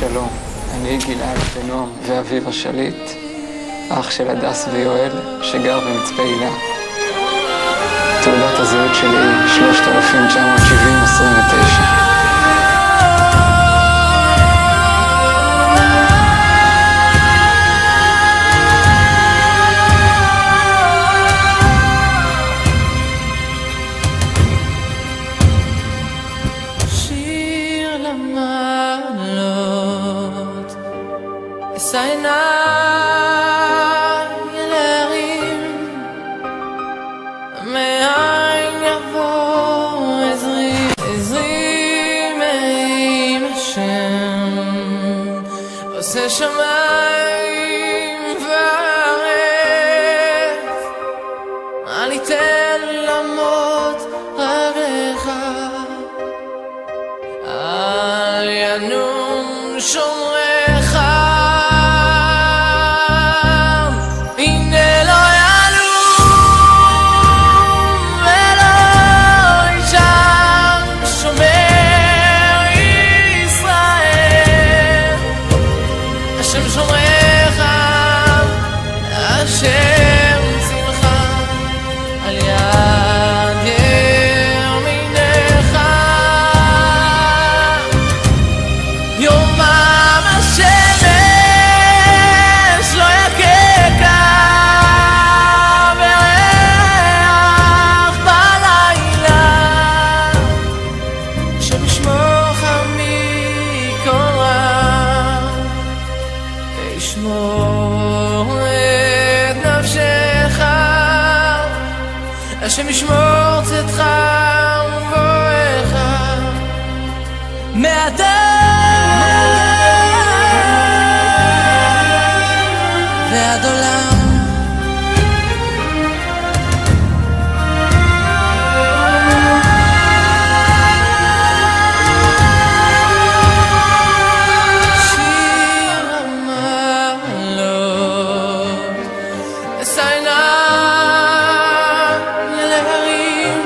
שלום, אני גלעד ונועם ואביב השליט, אח של הדס ויואל שגר במצפה הילה. תעודת הזהות שלי היא 3970-29. אשא עיניי אל ההרים, מאין יבוא עזרי, עזרי מעם השם, עושה שמיים וארץ. אל יתן למות רגליך, אל ינום שומריך. השם שומרך, השם צמך על יד ימינך. יומם השמש לא יככה, וירח בלילה. השם ישמורך מכל רע, ישמור את נפשך. השם ישמור צאתך ובואך מאדם ועד עולם. אשא עיניי אל ההרים,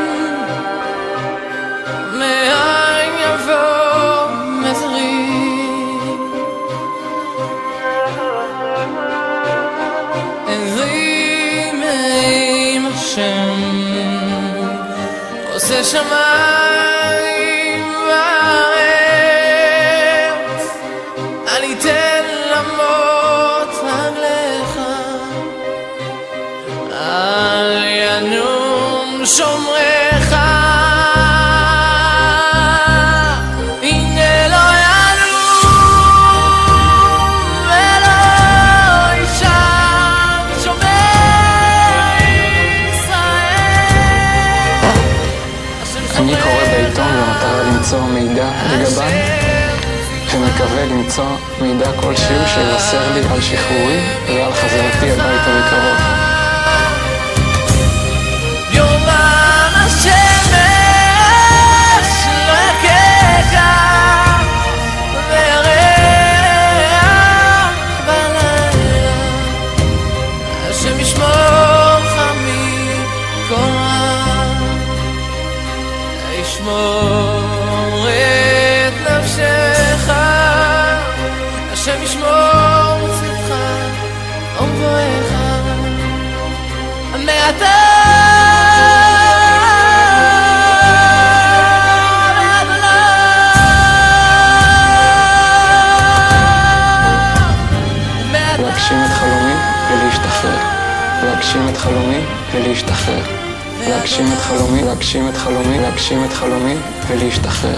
מאין יבוא עזרי, עזרי מעם השם, עושה שמיים וארץ. אל יתן למות רגליך, אל ינום שומרך. הנה לא ינום ולא יישן שומר ישראל. אני קורא בעיתון במטרה למצוא מידע לגביי, ומקווה למצוא מידע כלשהו שיבשר לי על שחרורי ועל חזרתי הביתה בקרוב. יומם השמש לא יככה, וירח בלילה. השם ישמורך מכל רע, ישמור את נפשך. השם ישמור צאתך ובואך מעתה ועד עולם. להגשים את חלומי ולהשתחרר, להגשים את חלומי ולהשתחרר, להגשים את חלומי, להגשים את חלומי, להגשים את חלומי ולהשתחרר.